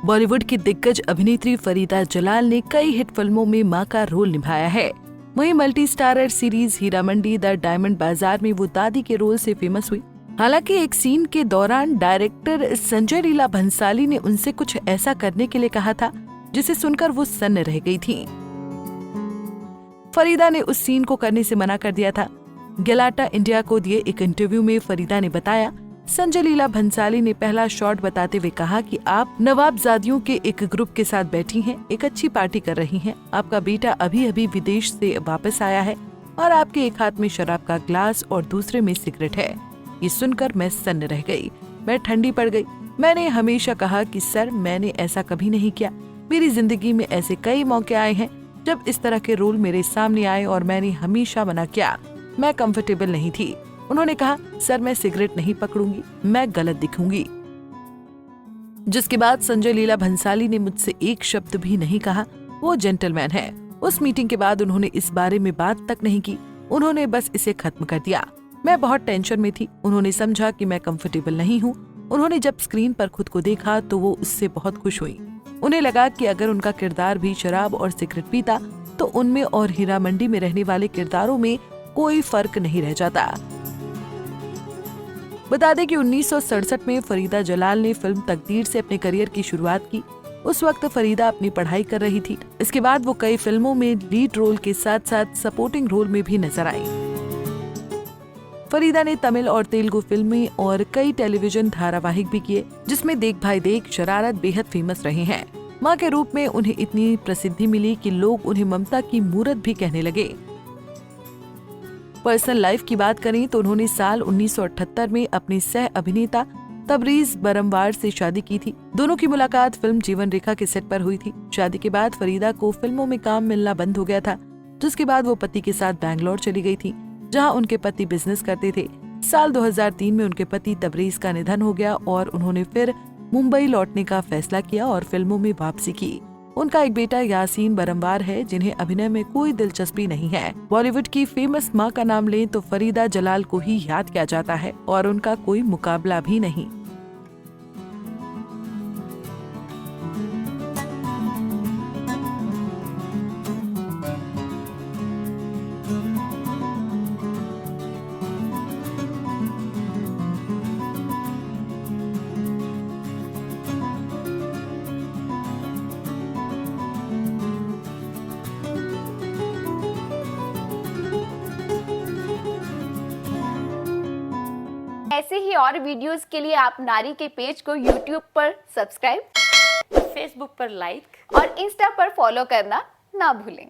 बॉलीवुड की दिग्गज अभिनेत्री फरीदा जलाल ने कई हिट फिल्मों में मां का रोल निभाया है। वहीं multi starrer series Heera Mandi the diamond bazaar में वो दादी के रोल से फेमस हुई। हालांकि एक सीन के दौरान डायरेक्टर संजय लीला भंसाली ने उनसे कुछ ऐसा करने के लिए कहा था जिसे सुनकर वो सन्न रह गई थी। फरीदा ने उस सीन को करने से मना कर दिया था। गलाटा इंडिया को दिए एक इंटरव्यू में फरीदा ने बताया, संजय लीला भंसाली ने पहला शॉट बताते हुए कहा कि आप नवाबजादियों के एक ग्रुप के साथ बैठी हैं, एक अच्छी पार्टी कर रही हैं। आपका बेटा अभी अभी विदेश से वापस आया है और आपके एक हाथ में शराब का ग्लास और दूसरे में सिगरेट है। ये सुनकर मैं सन्न रह गई, मैं ठंडी पड़ गई। मैंने हमेशा कहा कि सर, मैंने ऐसा कभी नहीं किया। मेरी जिंदगी में ऐसे कई मौके आए हैं जब इस तरह के रोल मेरे सामने आए और मैंने हमेशा मना किया। मैं कंफर्टेबल नहीं थी। उन्होंने कहा, सर मैं सिगरेट नहीं पकड़ूंगी, मैं गलत दिखूंगी। जिसके बाद संजय लीला भंसाली ने मुझसे एक शब्द भी नहीं कहा। वो जेंटलमैन है। उस मीटिंग के बाद उन्होंने इस बारे में बात तक नहीं की। उन्होंने बस इसे खत्म कर दिया। मैं बहुत टेंशन में थी। उन्होंने समझा कि मैं कंफर्टेबल नहीं हूँ। उन्होंने जब स्क्रीन पर खुद को देखा तो वो उससे बहुत खुश हुई। उन्हें लगा कि अगर उनका किरदार भी शराब और सिगरेट पीता तो उनमें और हीरा मंडी में रहने वाले किरदारों में कोई फर्क नहीं रह जाता। बता दें कि 1967 में फरीदा जलाल ने फिल्म तकदीर से अपने करियर की शुरुआत की। उस वक्त फरीदा अपनी पढ़ाई कर रही थी। इसके बाद वो कई फिल्मों में लीड रोल के साथ साथ सपोर्टिंग रोल में भी नजर आई। फरीदा ने तमिल और तेलुगु फिल्में और कई टेलीविजन धारावाहिक भी किए, जिसमें देख भाई देख, शरारत बेहद फेमस रहे हैं। मां के रूप में उन्हें इतनी प्रसिद्धि मिली कि लोग उन्हें ममता की मूरत भी कहने लगे। पर्सनल लाइफ की बात करें तो उन्होंने साल 1978 में अपने सह अभिनेता तबरीज बरमवार से शादी की थी। दोनों की मुलाकात फिल्म जीवन रेखा के सेट पर हुई थी। शादी के बाद फरीदा को फिल्मों में काम मिलना बंद हो गया था, जिसके बाद वो पति के साथ बैंगलोर चली गई थी, जहां उनके पति बिजनेस करते थे। साल 2003 में उनके पति तबरीज का निधन हो गया और उन्होंने फिर मुंबई लौटने का फैसला किया और फिल्मों में वापसी की। उनका एक बेटा यासीन बरमवार है, जिन्हें अभिनय में कोई दिलचस्पी नहीं है। बॉलीवुड की फेमस मां का नाम लें तो फरीदा जलाल को ही याद किया जाता है और उनका कोई मुकाबला भी नहीं। ऐसे ही और वीडियोस के लिए आप नारी के पेज को YouTube पर सब्सक्राइब, फेसबुक पर लाइक और इंस्टा पर फॉलो करना ना भूलें।